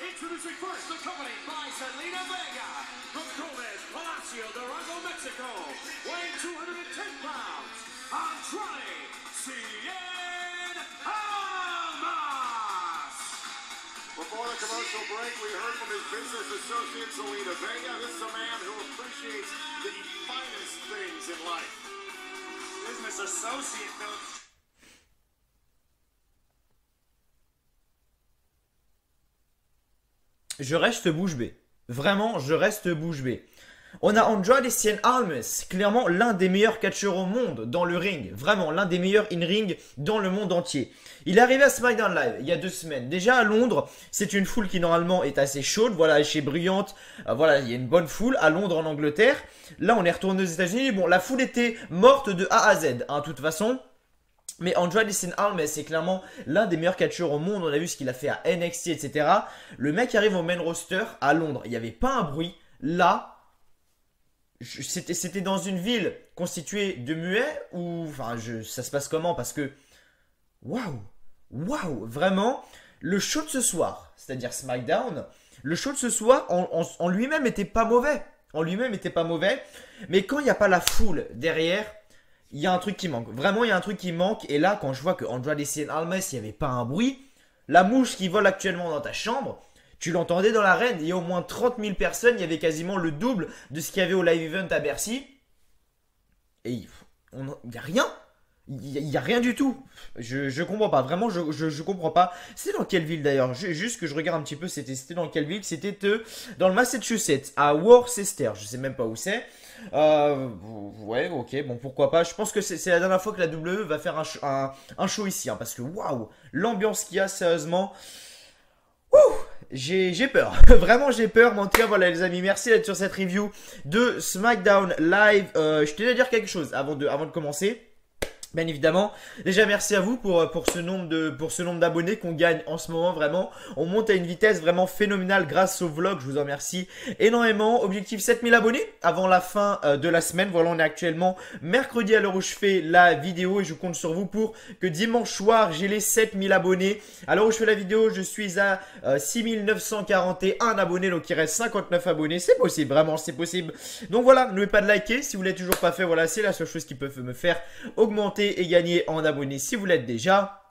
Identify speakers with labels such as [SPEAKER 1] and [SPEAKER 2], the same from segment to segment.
[SPEAKER 1] Introducing first, accompanied by Zelina Vega from Gomez Palacio Durango, Mexico, weighing 210 pounds, Andrade Cien Almas.
[SPEAKER 2] Before the commercial break, we heard from his business associate, Zelina Vega. This is a man who appreciates the finest things in life.
[SPEAKER 1] Business associate, though.
[SPEAKER 3] Je reste bouche bée. Vraiment, je reste bouche bée. On a Andrade Cien Almas, clairement l'un des meilleurs catcheurs au monde dans le ring. Vraiment, l'un des meilleurs in-ring dans le monde entier. Il est arrivé à SmackDown Live il y a 2 semaines. Déjà à Londres, c'est une foule qui normalement est assez chaude. Voilà, chez Bruyante, voilà, il y a une bonne foule. À Londres, en Angleterre. Là, on est retourné aux États-Unis. Bon, la foule était morte de A à Z, hein, de toute façon. Mais Andrade Cien Almas, c'est clairement l'un des meilleurs catcheurs au monde. On a vu ce qu'il a fait à NXT, etc. Le mec arrive au main roster à Londres. Il n'y avait pas un bruit. Là, c'était dans une ville constituée de muets ou... Enfin, ça se passe comment? Parce que... Waouh! Waouh! Vraiment, le show de ce soir, c'est-à-dire SmackDown, le show de ce soir en lui-même était pas mauvais. En lui-même était pas mauvais. Mais quand il n'y a pas la foule derrière... Il y a un truc qui manque. Vraiment, il y a un truc qui manque. Et là, quand je vois que Andrade Cien Almas, il n'y avait pas un bruit. La mouche qui vole actuellement dans ta chambre, tu l'entendais dans l'arène. Il y a au moins 30 000 personnes. Il y avait quasiment le double de ce qu'il y avait au live event à Bercy. Et il n'y a rien. Il n'y a rien du tout. Je comprends pas. Vraiment, je comprends pas. C'était dans quelle ville d'ailleurs? Juste que je regarde un petit peu. C'était dans quelle ville? C'était dans le Massachusetts, à Worcester. Je sais même pas où c'est. Ouais, ok, bon, pourquoi pas. Je pense que c'est la dernière fois que la WWE va faire un show ici, hein, parce que waouh, l'ambiance qu'il y a, sérieusement. Ouh, j'ai peur. Vraiment, j'ai peur. Mais en tout cas, voilà, les amis, merci d'être sur cette review de SmackDown Live. Je tenais à dire quelque chose avant de commencer. Bien évidemment, déjà merci à vous pour ce nombre d'abonnés qu'on gagne en ce moment. Vraiment, on monte à une vitesse vraiment phénoménale grâce au vlog. Je vous en remercie énormément. Objectif 7000 abonnés avant la fin de la semaine. Voilà, on est actuellement mercredi à l'heure où je fais la vidéo et je compte sur vous pour que dimanche soir j'ai les 7000 abonnés. À l'heure où je fais la vidéo, je suis à 6941 abonnés, donc il reste 59 abonnés. C'est possible, vraiment, c'est possible. Donc voilà, n'oubliez pas de liker si vous l'avez toujours pas fait. Voilà, c'est la seule chose qui peut me faire augmenter et gagner en abonnés si vous l'êtes déjà.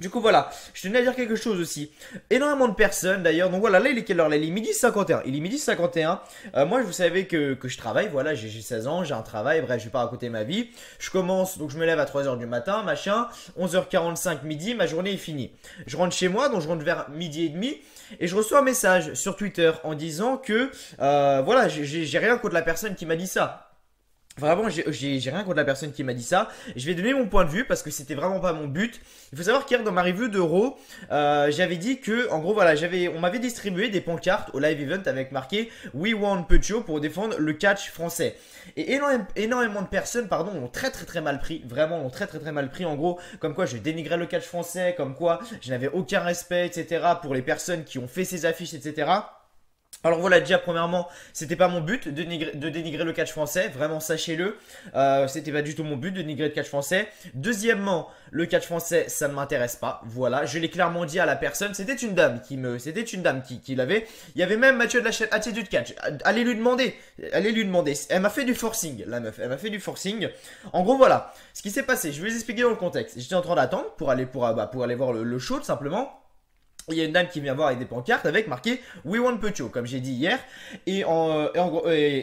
[SPEAKER 3] Du coup voilà, je tenais à dire quelque chose aussi. Énormément de personnes d'ailleurs. Donc voilà, là il est quelle heure? Là il est midi 51. Il est midi 51. Moi vous savez que je travaille. Voilà, j'ai 16 ans, j'ai un travail. Bref, je vais pas raconter ma vie. Je commence, donc je me lève à 3 h du matin, machin. 11 h 45 midi, ma journée est finie. Je rentre chez moi, donc je rentre vers midi et demi. Et je reçois un message sur Twitter en disant que voilà, j'ai rien contre la personne qui m'a dit ça. Vraiment, j'ai rien contre la personne qui m'a dit ça. Je vais donner mon point de vue parce que c'était vraiment pas mon but. Il faut savoir qu'hier dans ma review de Raw, j'avais dit que, en gros, voilà, on m'avait distribué des pancartes au live event avec marqué We Want Pucho pour défendre le catch français. Et énormément de personnes, pardon, l'ont très mal pris. Vraiment, l'ont très mal pris. En gros, comme quoi je dénigrais le catch français, comme quoi je n'avais aucun respect, etc. pour les personnes qui ont fait ces affiches, etc. Alors voilà, déjà premièrement, c'était pas mon but de dénigrer le catch français, vraiment sachez-le, c'était pas du tout mon but de dénigrer le catch français. Deuxièmement, le catch français, ça ne m'intéresse pas, voilà, je l'ai clairement dit à la personne, c'était une dame qui l'avait. Il y avait même Mathieu de la chaîne Attitude Catch, allez lui demander, elle m'a fait du forcing, la meuf, elle m'a fait du forcing. En gros voilà, ce qui s'est passé, je vais vous expliquer dans le contexte, j'étais en train d'attendre pour aller voir le show tout simplement. Il y a une dame qui vient voir avec des pancartes avec marqué We Want Pucho, comme j'ai dit hier. Et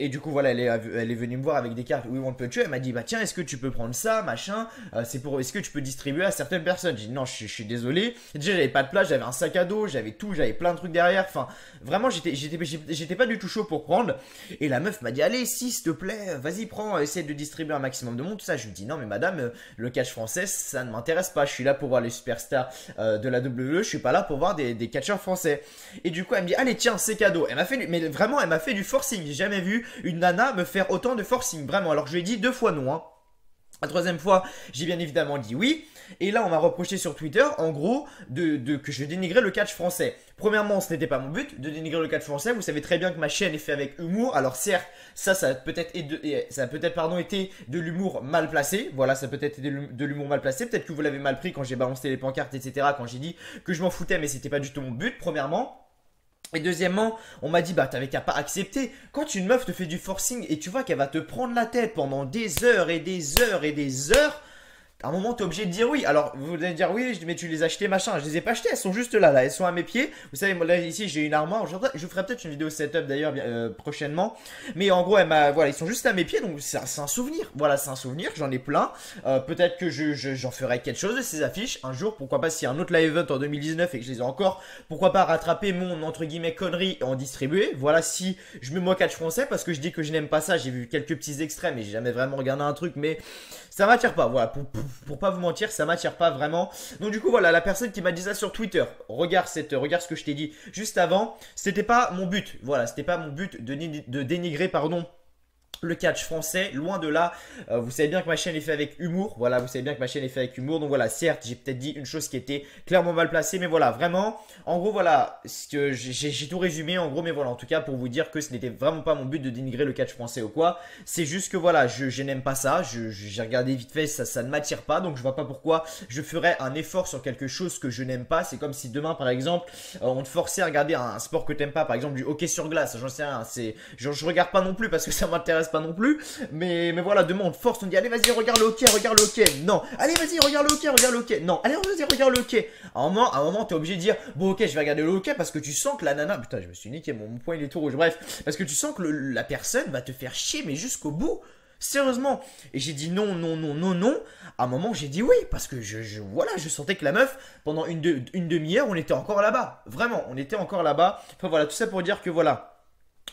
[SPEAKER 3] du coup, voilà, elle est venue me voir avec des cartes We Want Pucho. Elle m'a dit, bah tiens, est-ce que tu peux prendre ça, machin, est-ce que tu peux distribuer à certaines personnes? J'ai dit, non, je suis désolé. Déjà, j'avais pas de place, j'avais un sac à dos, j'avais tout, j'avais plein de trucs derrière. Enfin, vraiment, j'étais pas du tout chaud pour prendre. Et la meuf m'a dit, allez, s'il te plaît, vas-y, prends, essaie de distribuer un maximum de monde, tout ça. Je lui dis, non, mais madame, le catch français, ça ne m'intéresse pas. Je suis là pour voir les superstars de la WWE, je suis pas là pour voir des catcheurs français. Et du coup elle me dit allez tiens c'est cadeau. Mais vraiment elle m'a fait du forcing. J'ai jamais vu une nana me faire autant de forcing, vraiment. Alors je lui ai dit 2 fois non hein. La troisième fois, j'ai bien évidemment dit oui. Et là, on m'a reproché sur Twitter, en gros, que je dénigrais le catch français. Premièrement, ce n'était pas mon but de dénigrer le catch français. Vous savez très bien que ma chaîne est faite avec humour. Alors certes, ça a peut-être été de l'humour mal placé. Voilà, ça a peut-être été de l'humour mal placé. Peut-être que vous l'avez mal pris quand j'ai balancé les pancartes, etc. Quand j'ai dit que je m'en foutais, mais c'était pas du tout mon but, premièrement. Et deuxièmement, on m'a dit, bah t'avais qu'à pas accepter. Quand une meuf te fait du forcing et tu vois qu'elle va te prendre la tête pendant des heures et des heures et des heures, à un moment, tu es obligé de dire oui. Alors, vous allez dire oui, mais tu les as achetées, machin. Je les ai pas achetées, elles sont juste là, elles sont à mes pieds. Vous savez, moi, là, ici, j'ai une armoire. Je ferai peut-être une vidéo setup d'ailleurs prochainement. Mais en gros, voilà, ils sont juste à mes pieds, donc c'est un souvenir. Voilà, c'est un souvenir, j'en ai plein. Peut-être que j'en ferai quelque chose de ces affiches un jour. Pourquoi pas, s'il y a un autre live event en 2019 et que je les ai encore, pourquoi pas rattraper mon, entre guillemets, connerie et en distribuer. Voilà, si je me moque catch français parce que je dis que je n'aime pas ça. J'ai vu quelques petits extraits, mais j'ai jamais vraiment regardé un truc, mais ça m'attire pas. Voilà, pour pas vous mentir, ça m'attire pas vraiment. Donc du coup voilà, la personne qui m'a dit ça sur Twitter, regarde ce que je t'ai dit juste avant, c'était pas mon but. Voilà, c'était pas mon but de dénigrer, pardon, le catch français, loin de là. Vous savez bien que ma chaîne est faite avec humour. Voilà, vous savez bien que ma chaîne est faite avec humour. Donc voilà, certes, j'ai peut-être dit une chose qui était clairement mal placée, mais voilà, vraiment, en gros, voilà, j'ai tout résumé, en gros, mais voilà, en tout cas, pour vous dire que ce n'était vraiment pas mon but de dénigrer le catch français ou quoi. C'est juste que voilà, je n'aime pas ça. J'ai regardé vite fait, ça ne m'attire pas, donc je vois pas pourquoi je ferais un effort sur quelque chose que je n'aime pas. C'est comme si demain, par exemple, on te forçait à regarder un sport que t'aimes pas, par exemple du hockey sur glace. J'en sais rien. Je regarde pas non plus parce que ça m'intéresse pas non plus, mais voilà, demain on te force, on dit allez vas-y regarde le hockey, non, allez vas-y regarde le hockey, non, allez vas-y regarde le hockey. À un moment t'es obligé de dire bon ok je vais regarder le hockey parce que tu sens que la nana, putain je me suis niqué, mon point il est tout rouge, bref, parce que tu sens que la personne va te faire chier mais jusqu'au bout, sérieusement. Et j'ai dit non, à un moment j'ai dit oui, parce que voilà, je sentais que la meuf, pendant une demi-heure on était encore là-bas, vraiment, on était encore là-bas, enfin voilà, tout ça pour dire que voilà,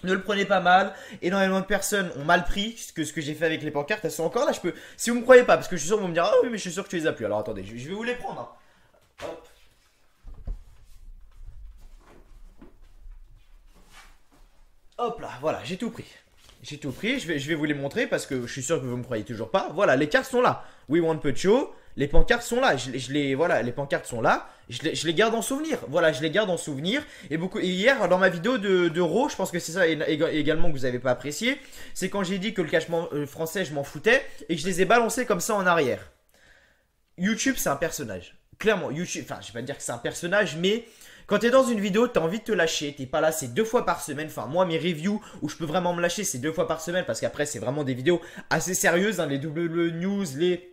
[SPEAKER 3] ne le prenez pas mal. Énormément de personnes ont mal pris ce que j'ai fait avec les pancartes. Elles sont encore là. Si vous me croyez pas, parce que je suis sûr que vous me direz ah oui mais je suis sûr que tu les as plus. Alors attendez, je vais vous les prendre. Hein. Hop. Hop là, voilà, j'ai tout pris. J'ai tout pris. Je vais vous les montrer parce que je suis sûr que vous me croyez toujours pas. Voilà, les cartes sont là. We want Put Show. Les pancartes sont là, voilà, les pancartes sont là, je les garde en souvenir, voilà, je les garde en souvenir, et hier, dans ma vidéo de Raw, je pense que c'est ça également que vous n'avez pas apprécié, c'est quand j'ai dit que le catch français, je m'en foutais, et que je les ai balancés comme ça en arrière. YouTube, c'est un personnage, clairement, YouTube, enfin, je vais pas dire que c'est un personnage, mais quand tu es dans une vidéo, tu as envie de te lâcher, t'es pas là, c'est 2 fois par semaine. Enfin, moi, mes reviews où je peux vraiment me lâcher, c'est 2 fois par semaine, parce qu'après, c'est vraiment des vidéos assez sérieuses, hein, les WWE News, les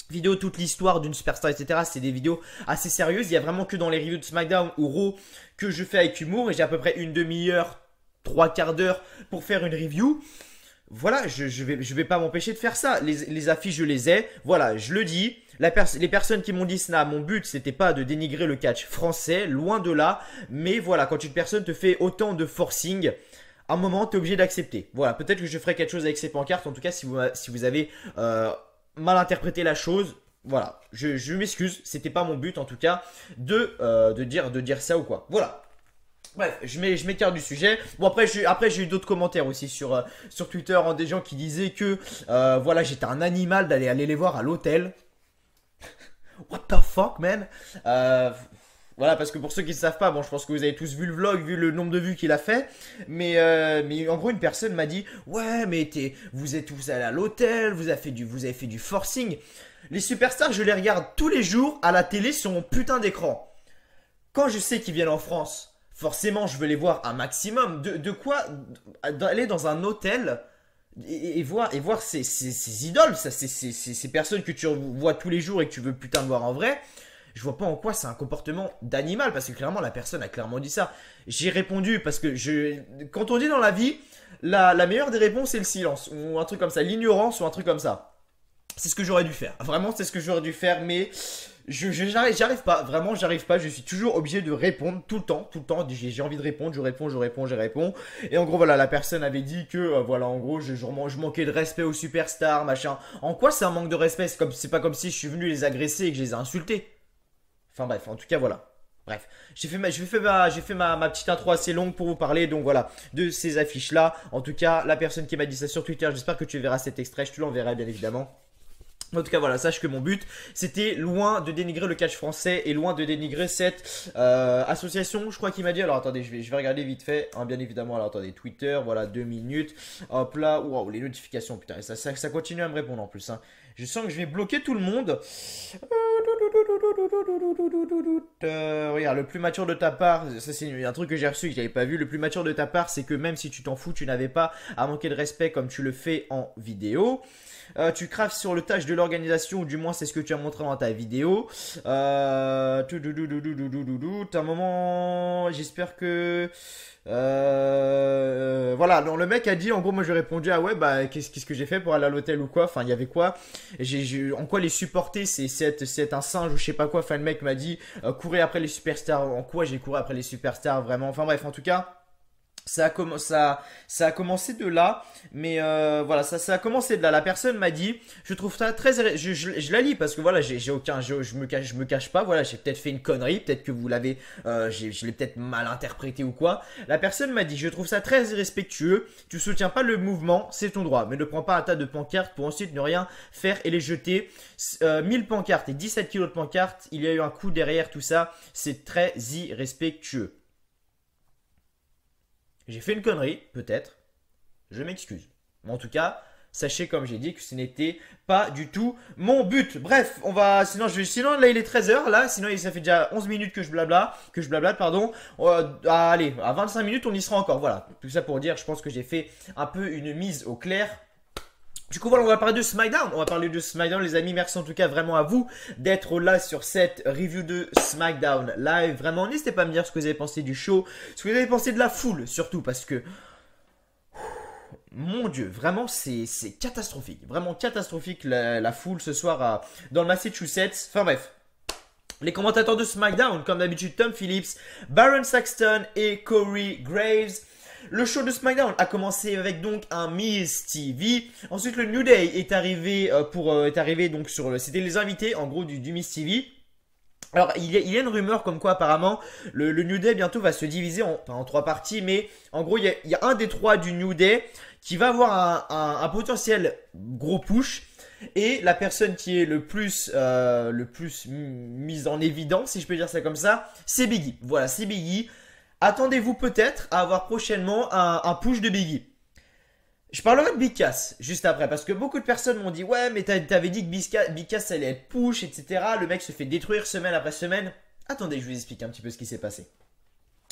[SPEAKER 3] vidéos, toute l'histoire d'une superstar, etc. C'est des vidéos assez sérieuses. Il y a vraiment que dans les reviews de SmackDown ou Raw que je fais avec humour. Et j'ai à peu près une demi-heure, 3/4 d'heure pour faire une review. Voilà, je vais pas m'empêcher de faire ça. Les affiches, je les ai. Voilà, je le dis. Les personnes qui m'ont dit Snap, mon but, c'était pas de dénigrer le catch français. Loin de là. Mais voilà, quand une personne te fait autant de forcing, à un moment, tu es obligé d'accepter. Voilà, peut-être que je ferai quelque chose avec ces pancartes. En tout cas, si vous avez mal interprété la chose, voilà, je m'excuse, c'était pas mon but en tout cas de dire ça ou quoi. Voilà. Bref, je m'écarte du sujet. Bon après j'ai eu d'autres commentaires aussi sur Twitter, hein, des gens qui disaient que voilà, j'étais un animal d'aller les voir à l'hôtel. What the fuck man. Voilà, parce que pour ceux qui ne savent pas, bon, je pense que vous avez tous vu le vlog, vu le nombre de vues qu'il a fait. Mais en gros, une personne m'a dit ouais, mais vous êtes tous allés à l'hôtel, vous avez fait du forcing. Les superstars, je les regarde tous les jours à la télé sur mon putain d'écran. Quand je sais qu'ils viennent en France, forcément, je veux les voir un maximum. De quoi aller dans un hôtel et voir ces idoles, ces personnes que tu vois tous les jours et que tu veux putain de voir en vrai. Je vois pas en quoi c'est un comportement d'animal, parce que clairement la personne a clairement dit ça. J'ai répondu parce que quand on dit dans la vie, la meilleure des réponses c'est le silence ou un truc comme ça, l'ignorance ou un truc comme ça. C'est ce que j'aurais due faire. Vraiment c'est ce que j'aurais dû faire, mais j'arrive pas. Vraiment j'arrive pas. Je suis toujours obligé de répondre tout le temps. J'ai envie de répondre, je réponds. Et en gros voilà, la personne avait dit que voilà, en gros je manquais de respect aux superstars, machin. En quoi c'est un manque de respect? C'est pas comme si je suis venu les agresser et que je les ai insultés. Enfin bref, en tout cas voilà. Bref, j'ai fait ma petite intro assez longue pour vous parler, donc voilà, de ces affiches là. En tout cas, la personne qui m'a dit ça sur Twitter, j'espère que tu verras cet extrait, je te l'enverrai bien évidemment. En tout cas, voilà, sache que mon but, c'était loin de dénigrer le catch français et loin de dénigrer cette association. Je crois qu'il m'a dit, alors attendez, je vais regarder vite fait, hein, bien évidemment. Alors attendez, Twitter, voilà, 2 minutes. Hop là, waouh, les notifications, putain, ça continue à me répondre en plus. Hein. Je sens que je vais bloquer tout le monde. Regarde, le plus mature de ta part, ça c'est un truc que j'ai reçu que j'avais pas vu. Le plus mature de ta part, c'est que même si tu t'en fous, tu n'avais pas à manquer de respect comme tu le fais en vidéo. Tu craves sur le tâche de l'organisation, ou du moins c'est ce que tu as montré dans ta vidéo. T'as un moment, j'espère que... voilà, donc le mec a dit, en gros, moi j'ai répondu, ah ouais, bah qu'est-ce que j'ai fait pour aller à l'hôtel ou quoi. Enfin, il y avait quoi, en quoi les supporter, c'est un singe ou je sais pas quoi. Enfin, le mec m'a dit, courir après les superstars. En quoi j'ai couru après les superstars, vraiment. Enfin bref, en tout cas... Ça a commencé de là, mais voilà, ça a commencé de là. La personne m'a dit, je trouve ça très, je la lis parce que voilà, je me cache pas, voilà, j'ai peut-être fait une connerie, peut-être que vous l'avez, je l'ai peut-être mal interprété ou quoi. La personne m'a dit, je trouve ça très irrespectueux. Tu soutiens pas le mouvement, c'est ton droit, mais ne prends pas un tas de pancartes pour ensuite ne rien faire et les jeter. 1000 pancartes et 17 kilos de pancartes, il y a eu un coup derrière tout ça, c'est très irrespectueux. J'ai fait une connerie, peut-être. Je m'excuse. Mais en tout cas, sachez comme j'ai dit que ce n'était pas du tout mon but. Bref, on va... Sinon là, il est 13h, là. Sinon, ça fait déjà 11 minutes que je blablate, pardon. Allez, à 25 minutes, on y sera encore. Voilà, tout ça pour dire, je pense que j'ai fait un peu une mise au clair. Du coup, voilà, on va parler de SmackDown. On va parler de SmackDown, les amis. Merci en tout cas vraiment à vous d'être là sur cette review de SmackDown Live. Vraiment, n'hésitez pas à me dire ce que vous avez pensé du show, ce que vous avez pensé de la foule, surtout parce que... Mon Dieu, vraiment, c'est catastrophique. Vraiment catastrophique la foule ce soir dans le Massachusetts. Enfin bref. Les commentateurs de SmackDown, comme d'habitude, Tom Phillips, Baron Saxton et Corey Graves. Le show de SmackDown a commencé avec donc un Miz TV. Ensuite, le New Day est arrivé donc sur c'était les invités en gros du Miz TV. Alors, il y a une rumeur comme quoi apparemment le New Day bientôt va se diviser en 3 parties, mais en gros il y a un des 3 du New Day qui va avoir un potentiel gros push. Et la personne qui est le plus mise en évidence, si je peux dire ça comme ça, c'est Big E. Voilà, c'est Big E. Attendez-vous peut-être à avoir prochainement un push de Big E. Je parlerai de Big Cass juste après parce que beaucoup de personnes m'ont dit ouais mais t'avais dit que Big Cass allait être push etc. Le mec se fait détruire semaine après semaine. Attendez, je vous explique un petit peu ce qui s'est passé.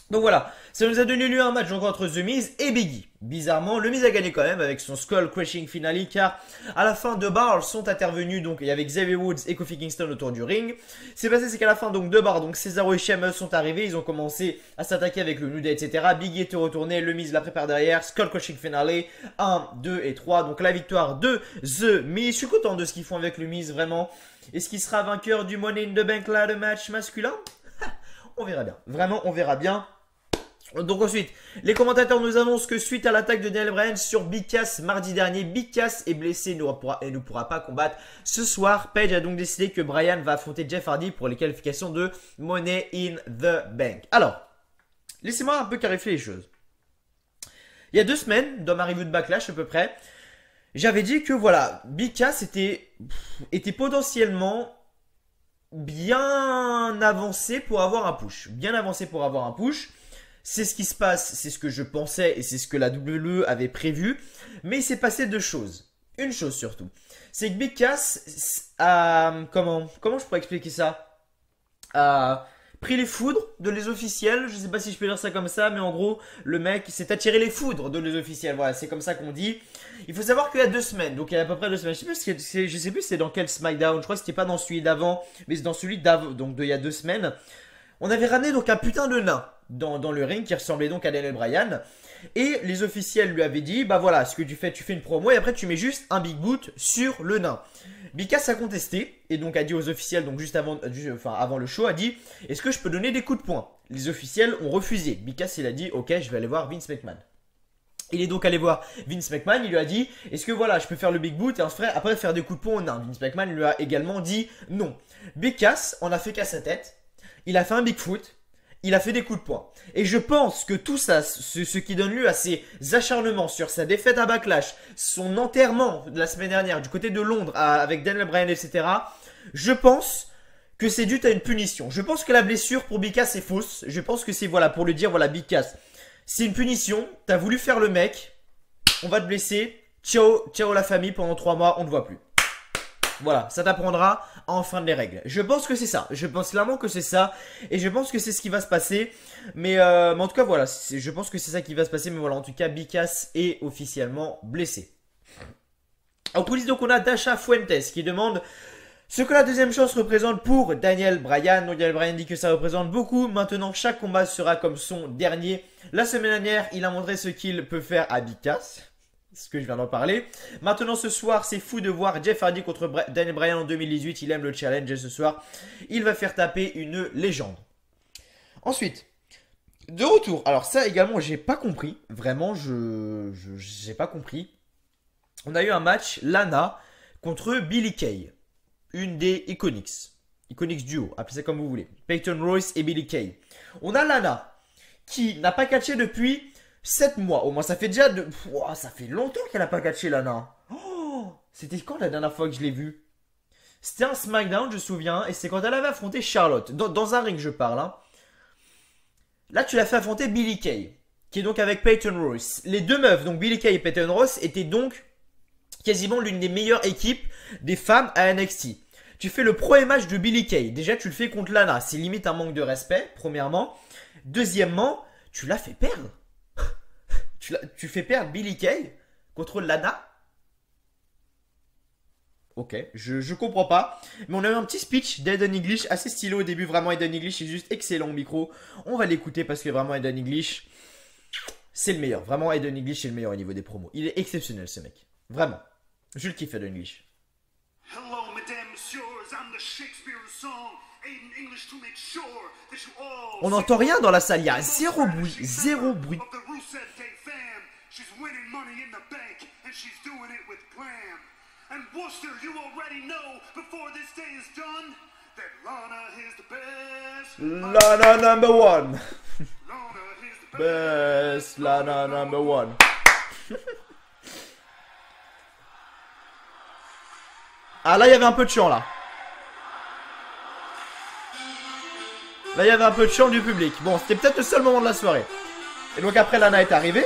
[SPEAKER 3] Donc voilà, ça nous a donné lieu à un match donc entre The Miz et Big E. Bizarrement, le Miz a gagné quand même avec son Skull Crushing Finale car à la fin, deux Bars sont intervenus donc avec Xavier Woods et Kofi Kingston autour du ring. Ce qui s'est passé, c'est qu'à la fin, donc deux Bars, donc Cesaro et Sheamus sont arrivés, ils ont commencé à s'attaquer avec le New Day, etc. Big E était retourné, le Miz la prépare derrière, Skull Crushing Finale, 1, 2 et 3. Donc la victoire de The Miz. Je suis content de ce qu'ils font avec le Miz, vraiment. Est-ce qu'il sera vainqueur du Money in the Bank là, le match masculin? On verra bien. Vraiment, on verra bien. Donc ensuite, les commentateurs nous annoncent que suite à l'attaque de Daniel Bryan sur Big Cass mardi dernier, Big Cass est blessé et ne pourra pas combattre ce soir. Page a donc décidé que Bryan va affronter Jeff Hardy pour les qualifications de Money in the Bank. Alors, laissez-moi un peu clarifier les choses. Il y a 2 semaines, dans ma review de Backlash à peu près, j'avais dit que voilà, Big Cass était potentiellement bien avancé pour avoir un push. Bien avancé pour avoir un push. C'est ce qui se passe, c'est ce que je pensais et c'est ce que la WWE avait prévu. Mais il s'est passé 2 choses. Une chose surtout. C'est que Big Cass a... Comment je pourrais expliquer ça? A pris les foudres de les officiels. Je sais pas si je peux dire ça comme ça, mais en gros, le mec s'est attiré les foudres de les officiels. Voilà, c'est comme ça qu'on dit. Il faut savoir qu'il y a 2 semaines. Donc il y a à peu près 2 semaines. Je sais plus c'est dans quel SmackDown. Je crois que c'était pas dans celui d'avant, mais c'est dans celui d'avant. Donc il y a 2 semaines. On avait ramené donc un putain de nain dans le ring qui ressemblait donc à Daniel Bryan. Et les officiels lui avaient dit, bah voilà, ce que tu fais une promo et après tu mets juste un big boot sur le nain. Big Cass a contesté et donc a dit aux officiels, donc juste avant le show, a dit, est-ce que je peux donner des coups de poing? Les officiels ont refusé. Big Cass il a dit, ok, je vais aller voir Vince McMahon. Il est donc allé voir Vince McMahon, il lui a dit, est-ce que voilà, je peux faire le big boot et après faire des coups de poing au nain? Vince McMahon lui a également dit non. Big Cass en a fait qu'à sa tête. Il a fait un Bigfoot il a fait des coups de poing. Et je pense que tout ça, ce qui donne lieu à ses acharnements sur sa défaite à Backlash, son enterrement de la semaine dernière du côté de Londres avec Daniel Bryan, etc. Je pense que c'est dû à une punition. Je pense que la blessure pour Big Cass est fausse. Je pense que c'est, voilà, pour le dire, voilà, Big Cass, c'est une punition. T'as voulu faire le mec, on va te blesser. Ciao, ciao la famille, pendant 3 mois, on ne te voit plus. Voilà, ça t'apprendra à enfreindre les règles. Je pense que c'est ça. Je pense clairement que c'est ça. Et je pense que c'est ce qui va se passer. Mais en tout cas, voilà. Je pense que c'est ça qui va se passer. Mais voilà, en tout cas, Big Cass est officiellement blessé. En coulisses, donc, on a Dasha Fuentes qui demande ce que la deuxième chance représente pour Daniel Bryan. Donc, Daniel Bryan dit que ça représente beaucoup. Maintenant, chaque combat sera comme son dernier. La semaine dernière, il a montré ce qu'il peut faire à Big Cass. Ce que je viens d'en parler. Maintenant ce soir, c'est fou de voir Jeff Hardy contre Daniel Bryan en 2018. Il aime le challenge et ce soir, il va faire taper une légende. Ensuite, de retour. Alors ça également, j'ai pas compris. Vraiment, j'ai pas compris. On a eu un match Lana contre Billie Kay. Une des Iconics. Iconics duo, appelez ça comme vous voulez. Peyton Royce et Billie Kay. On a Lana qui n'a pas catché depuis 7 mois, au moins ça fait déjà ça fait longtemps qu'elle n'a pas catché Lana. Oh, c'était quand la dernière fois que je l'ai vue? C'était un SmackDown, je me souviens, et c'est quand elle avait affronté Charlotte. Dans un ring, je parle. Hein. Là, tu l'as fait affronter Billie Kay, qui est donc avec Peyton Royce. Les deux meufs, donc Billie Kay et Peyton Royce, étaient donc quasiment l'une des meilleures équipes des femmes à NXT. Tu fais le premier match de Billie Kay. Déjà, tu le fais contre Lana. C'est limite un manque de respect, premièrement. Deuxièmement, tu l'as fait perdre. Tu fais perdre Billie Kay contre Lana. Ok, je comprends pas. Mais on a eu un petit speech d'Aiden English assez stylé au début. Vraiment, Aiden English est juste excellent au micro. On va l'écouter parce que vraiment, Aiden English, c'est le meilleur. Vraiment, Aiden English est le meilleur au niveau des promos. Il est exceptionnel, ce mec. Vraiment. Je le kiffe, Aiden English.
[SPEAKER 1] Hello, mesdames, messieurs, I'm the Shakespeare song. Aiden English to make sure that you all
[SPEAKER 3] On n'entend rien dans la salle. Il y a zéro bruit. Zéro bruit.
[SPEAKER 1] of the Rusev Day fam. She's winning money in the bank, and she's doing it with glam. And Worcester, you already know before this day is done that Lana is the best.
[SPEAKER 3] Lana number one.
[SPEAKER 1] Lana is the
[SPEAKER 3] Best Lana number one. Ah là il y avait un peu de chant là. Là il y avait un peu de chant du public. Bon c'était peut-être le seul moment de la soirée. Et donc après Lana est arrivée.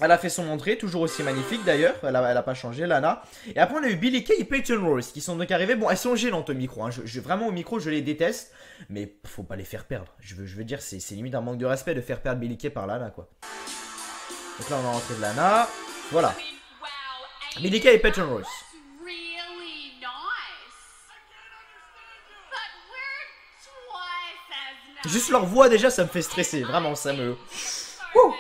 [SPEAKER 3] Elle a fait son entrée, toujours aussi magnifique d'ailleurs. Elle a pas changé Lana. Et après on a eu Billie Kay et Peyton Royce qui sont donc arrivés. Bon elles sont gênantes au micro. Hein. Vraiment au micro je les déteste. Mais faut pas les faire perdre. Je veux dire c'est limite un manque de respect de faire perdre Billie Kay par Lana quoi. Donc là on a rentré de Lana. Voilà. Billie Kay et Peyton Royce. Juste leur voix déjà ça me fait stresser, vraiment ça me... Ouh.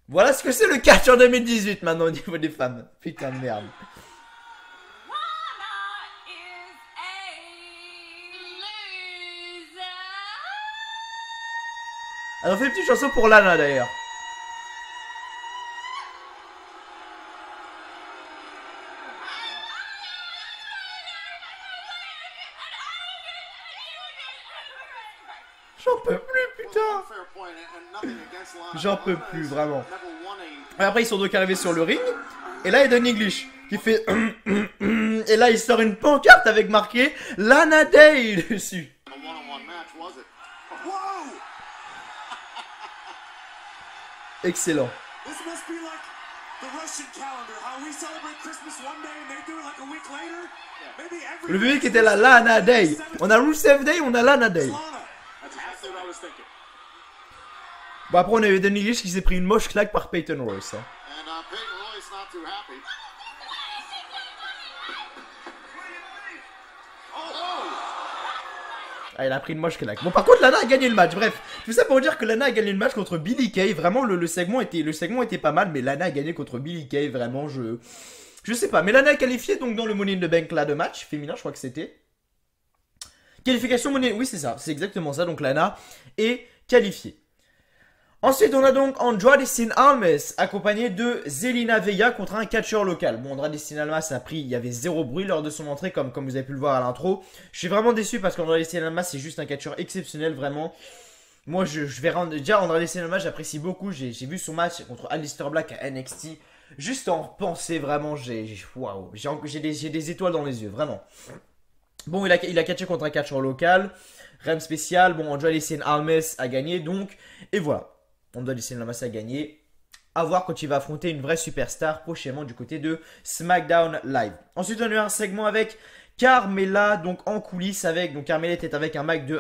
[SPEAKER 3] Voilà ce que c'est le catch en 2018 maintenant au niveau des femmes. Putain de merde. Alors on fait une petite chanson pour Lana d'ailleurs. J'en peux plus putain. J'en peux plus vraiment. Et après ils sont donc arrivés sur le ring. Et là il y a Aiden English qui fait et là il sort une pancarte avec marqué Lana Day dessus. Excellent. Le public était là, Lana Day. On a Rusev Day, on a Lana Day. Bon après on a eu Aiden English qui s'est pris une moche claque par Peyton Royce. Hein. Ah, il a pris une moche claque. Bon, par contre, Lana a gagné le match. Bref, tout ça pour dire que Lana a gagné le match contre Billie Kay. Vraiment, le segment était pas mal, mais Lana a gagné contre Billie Kay. Vraiment, je sais pas. Mais Lana a qualifié donc dans le Money in the Bank là de match féminin, je crois que c'était. Qualification Money, oui c'est ça, c'est exactement ça. Donc Lana est qualifiée. Ensuite, on a donc Andrade Cien Almas, accompagné de Zelina Vega contre un catcheur local. Bon, Andrade Cien Almas a pris, il y avait zéro bruit lors de son entrée, comme vous avez pu le voir à l'intro. Je suis vraiment déçu parce qu'Andrade Cien Almas, c'est juste un catcheur exceptionnel, vraiment. Moi, je vais rendre... Déjà, Andrade Cien Almas, j'apprécie beaucoup. J'ai vu son match contre Aleister Black à NXT. Juste en penser, vraiment, waouh, j'ai des étoiles dans les yeux, vraiment. Bon, il a catché contre un catcheur local. Rem spécial, bon, Andrade Cien Almas a gagné, donc, et voilà. Andrade Cien Almas a gagné. À voir quand il va affronter une vraie superstar prochainement du côté de SmackDown Live. Ensuite, on a eu un segment avec Carmella, donc en coulisses avec. Donc Carmella était avec un masque de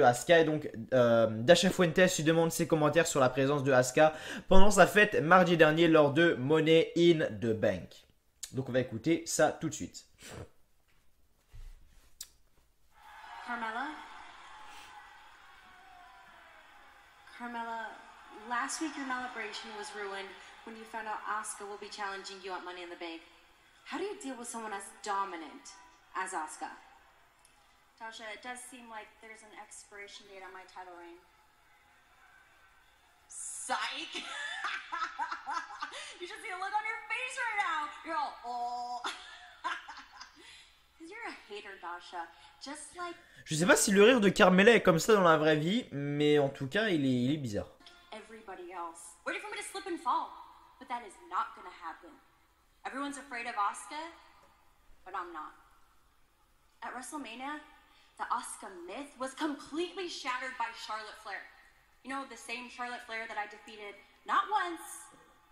[SPEAKER 3] Asuka. Et donc Dasha Fuentes lui demande ses commentaires sur la présence de Asuka pendant sa fête mardi dernier lors de Money in the Bank. Donc on va écouter ça tout de suite.
[SPEAKER 4] Carmella, last week your celebration was ruined when you found out Asuka will be challenging you at Money in the Bank. How do you deal with someone as dominant as Asuka?
[SPEAKER 5] Tasha, it does seem like there's an expiration date on my title reign.
[SPEAKER 4] Psych! You should see the look on your face right now. You're all, oh. Because you're a hater, Tasha. Just like...
[SPEAKER 3] Je sais pas si le rire de Carmella est comme ça dans la vraie vie, mais en tout cas, il est bizarre.
[SPEAKER 4] Everybody else. Ready for me to slip and fall. But that is not gonna happen. Everyone's afraid of Asuka, but I'm not. At WrestleMania, the Asuka myth was completely shattered by Charlotte Flair. You know, the same Charlotte Flair that I defeated not once,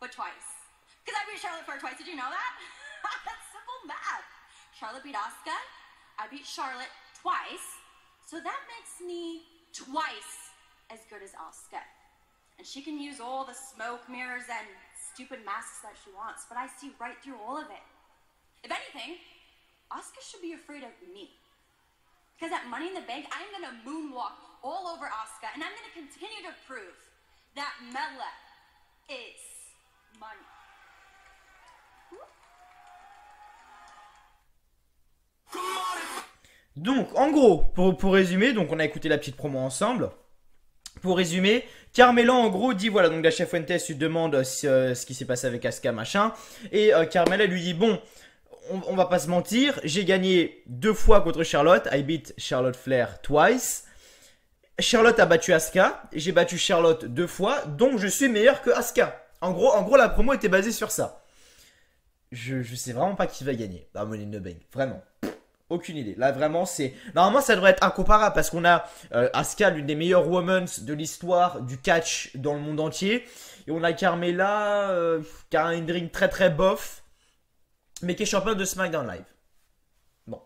[SPEAKER 4] but twice. Because I beat Charlotte Flair twice, did you know that? That's simple math. Charlotte beat Asuka, I beat Charlotte twice, so that makes me twice as good as Asuka. And she can use all the smoke mirrors and stupid masks that she wants, but I see right through all of it. If anything, Asuka should be afraid of me. Because at Money in the Bank, I'm going to moonwalk all over Asuka, and I'm going to continue to prove that Mela is money.
[SPEAKER 3] Donc, en gros, pour résumer, donc on a écouté la petite promo ensemble. Pour résumer, Carmella en gros dit voilà, donc Dasha Fuentes lui demande ce qui s'est passé avec Asuka machin. Et Carmella lui dit bon, on va pas se mentir, j'ai gagné 2 fois contre Charlotte. I beat Charlotte Flair twice. Charlotte a battu Asuka, j'ai battu Charlotte 2 fois, donc je suis meilleur que Asuka. En gros, la promo était basée sur ça. Je sais vraiment pas qui va gagner à Money in the Bank, vraiment. Aucune idée. Là, vraiment, c'est... Normalement, ça devrait être incomparable parce qu'on a Asuka, l'une des meilleures women's de l'histoire du catch dans le monde entier. Et on a Carmella, qui a un ring très très bof, mais qui est championne de SmackDown Live. Bon.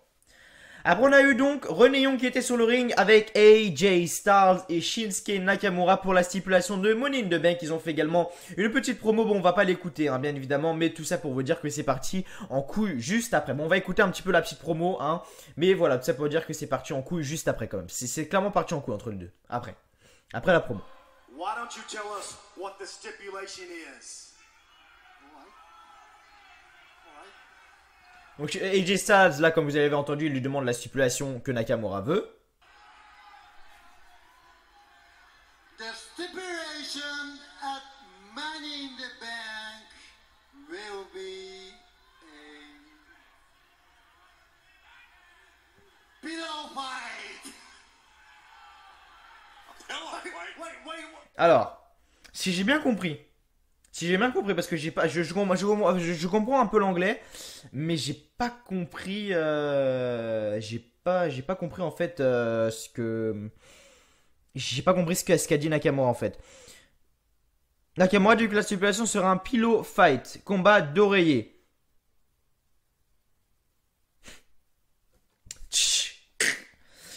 [SPEAKER 3] Après, on a eu donc Renee Young qui était sur le ring avec AJ Styles et Shinsuke Nakamura pour la stipulation de Money in the Bank. Ils ont fait également une petite promo. Bon, on va pas l'écouter, hein, bien évidemment, mais tout ça pour vous dire que c'est parti en couille juste après. Bon, on va écouter un petit peu la petite promo, hein, mais voilà, tout ça pour vous dire que c'est parti en couille juste après quand même. C'est clairement parti en couille entre les deux. Après la promo.
[SPEAKER 1] Why don't you tell us what the stipulation is?
[SPEAKER 3] Donc AJ Styles, là, comme vous avez entendu, il lui demande la stipulation que Nakamura veut.
[SPEAKER 6] The stipulation at Money in the Bank will be a pillow fight.
[SPEAKER 3] Alors, si j'ai bien compris, parce que j'ai pas, je comprends un peu l'anglais, mais j'ai pas compris, j'ai pas compris en fait j'ai pas compris ce qu'a dit Nakamura en fait. Nakamura dit que la stipulation sera un pillow fight, combat d'oreiller.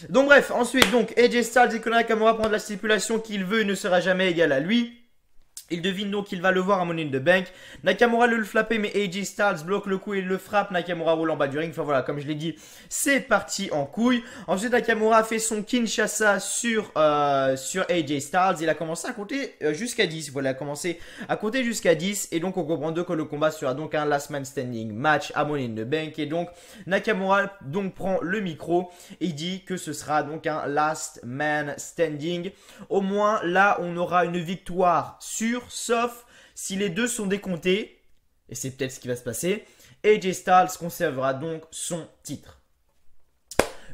[SPEAKER 3] Donc bref, ensuite donc AJ Styles dit que Nakamura prend de la stipulation qu'il veut et ne sera jamais égal à lui. Il devine donc qu'il va le voir à Money in the Bank. Nakamura le flapper, mais AJ Styles bloque le coup et le frappe. Nakamura roule en bas du ring. Enfin voilà, comme je l'ai dit, c'est parti en couille. Ensuite, Nakamura fait son Kinshasa sur AJ Styles. Il a commencé à compter jusqu'à 10. Voilà, il a commencé à compter jusqu'à 10. Et donc, on comprend que le combat sera donc un last man standing match à Money in the Bank. Et donc, Nakamura donc prend le micro et dit que ce sera donc un last man standing. Au moins, là, on aura une victoire sûre. Sauf si les deux sont décomptés, et c'est peut-être ce qui va se passer, AJ Styles conservera donc son titre.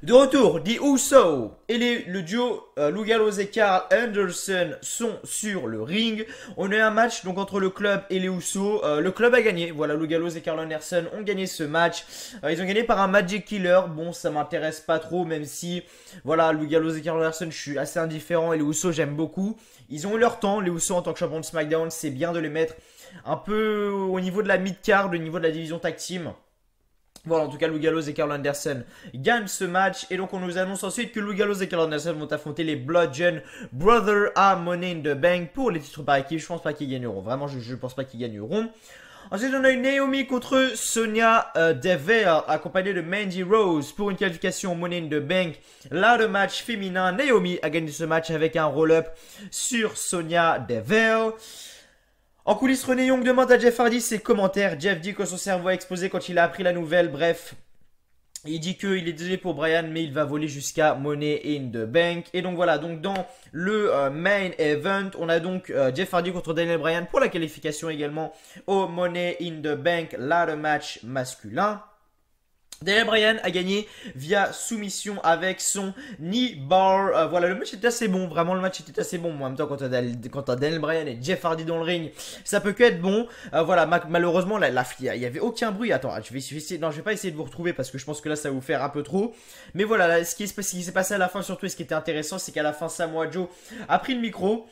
[SPEAKER 3] De retour, The Usos et le duo Luke Gallows et Carl Anderson sont sur le ring. On a eu un match donc entre le club et les Usos. Le club a gagné. Voilà, Luke Gallows et Carl Anderson ont gagné ce match. Ils ont gagné par un Magic Killer. Bon, ça m'intéresse pas trop, même si voilà, Luke Gallows et Carl Anderson, je suis assez indifférent, et les Usos, j'aime beaucoup. Ils ont eu leur temps, les Usos en tant que champion de SmackDown. C'est bien de les mettre un peu au niveau de la mid-card, au niveau de la division tag team. Voilà, en tout cas, Luke Gallows et Carl Anderson gagnent ce match. Et donc, on nous annonce ensuite que Luke Gallows et Carl Anderson vont affronter les Bludgeon Brothers à Money in the Bank pour les titres par équipe. Je pense pas qu'ils gagneront. Vraiment, je pense pas qu'ils gagneront. Ensuite, on a une Naomi contre Sonya Deville, accompagnée de Mandy Rose pour une qualification Money in the Bank. Là, le match féminin, Naomi a gagné ce match avec un roll-up sur Sonya Deville. En coulisses, Renee Young demande à Jeff Hardy ses commentaires. Jeff dit que son cerveau a explosé quand il a appris la nouvelle. Bref, il dit qu'il est désolé pour Brian, mais il va voler jusqu'à Money in the Bank. Et donc voilà, donc dans le main event, on a donc Jeff Hardy contre Daniel Bryan pour la qualification également au Money in the Bank, là le match masculin. Daniel Bryan a gagné via soumission avec son knee bar. Voilà, le match était assez bon. Vraiment, le match était assez bon. En même temps, quand t'as Daniel Bryan et Jeff Hardy dans le ring, ça peut que être bon. Voilà, malheureusement, il n'y avait aucun bruit. Attends, je vais essayer. Non, je vais pas essayer de vous retrouver parce que je pense que là, ça va vous faire un peu trop. Mais voilà, là, ce qui s'est passé à la fin, surtout, et ce qui était intéressant, c'est qu'à la fin, Samoa Joe a pris le micro.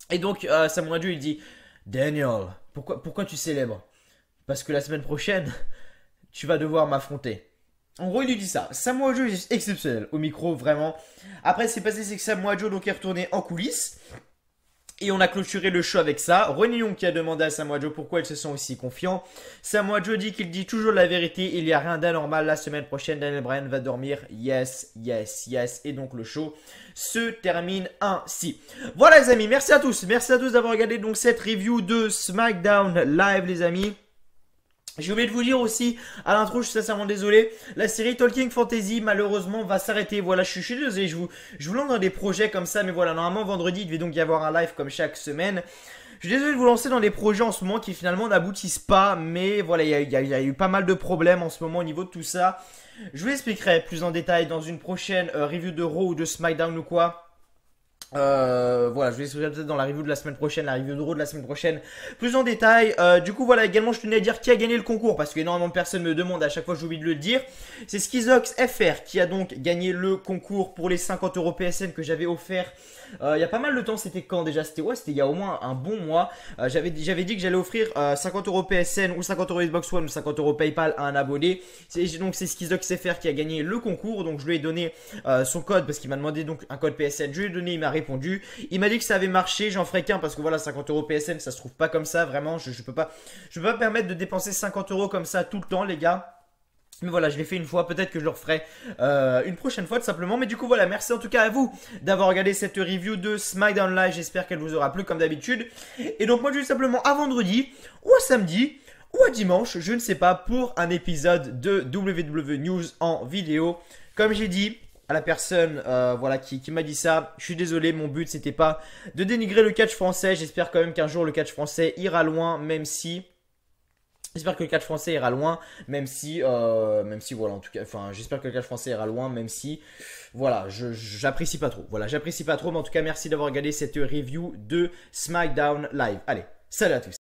[SPEAKER 3] Et donc, Samoa Joe, il dit: Daniel, pourquoi tu célèbres? Parce que la semaine prochaine, tu vas devoir m'affronter. En gros, il lui dit ça. Samoa Joe est exceptionnel au micro, vraiment. Après, ce qui s'est passé, c'est que Samoa Joe donc est retourné en coulisses. Et on a clôturé le show avec ça. Renee Young qui a demandé à Samoa Joe pourquoi il se sent aussi confiant. Samoa Joe dit qu'il dit toujours la vérité. Il n'y a rien d'anormal. La semaine prochaine, Daniel Bryan va dormir. Yes, yes, yes. Et donc le show se termine ainsi. Voilà les amis, merci à tous. Merci à tous d'avoir regardé donc cette review de SmackDown Live les amis. J'ai oublié de vous dire aussi à l'intro, je suis sincèrement désolé, la série Talking Fantasy malheureusement va s'arrêter. Voilà, je suis désolé, je vous lance dans des projets comme ça, mais voilà, normalement vendredi il devait donc y avoir un live comme chaque semaine. Je suis désolé de vous lancer dans des projets en ce moment qui finalement n'aboutissent pas, mais voilà, il y a eu pas mal de problèmes en ce moment au niveau de tout ça. Je vous expliquerai plus en détail dans une prochaine review de Raw ou de SmackDown ou quoi. Voilà, je vais expliquer peut-être dans la review de la semaine prochaine, la review de Raw de la semaine prochaine, plus en détail. Du coup, voilà, également, je tenais à dire qui a gagné le concours, parce que énormément de personnes me demandent, à chaque fois j'oublie de le dire. C'est Schizox FR qui a donc gagné le concours pour les 50 € PSN que j'avais offert. Il y a pas mal de temps, c'était quand déjà? C'était il y a au moins un bon mois. J'avais dit que j'allais offrir 50 € PSN ou 50 € Xbox One ou 50 € PayPal à un abonné. Donc c'est Schizox FR qui a gagné le concours. Donc je lui ai donné son code parce qu'il m'a demandé donc un code PSN. Je lui ai donné, il m'a répondu. Il m'a dit que ça avait marché. J'en ferai qu'un parce que voilà, 50 € PSN, ça se trouve pas comme ça. Vraiment, je peux pas me permettre de dépenser 50 € comme ça tout le temps, les gars. Mais voilà, je l'ai fait une fois, peut-être que je le referai une prochaine fois tout simplement. Mais du coup voilà, merci en tout cas à vous d'avoir regardé cette review de SmackDown Live. J'espère qu'elle vous aura plu comme d'habitude. Et donc moi je vais simplement à vendredi ou à samedi ou à dimanche, je ne sais pas, pour un épisode de WWE News en vidéo. Comme j'ai dit à la personne voilà, qui m'a dit ça, je suis désolé, mon but c'était pas de dénigrer le catch français. J'espère quand même qu'un jour le catch français ira loin, même si... J'espère que le catch français ira loin, même si voilà, en tout cas, enfin, j'espère que le catch français ira loin, même si, voilà, j'apprécie pas trop. Voilà, j'apprécie pas trop, mais en tout cas, merci d'avoir regardé cette review de SmackDown Live. Allez, salut à tous.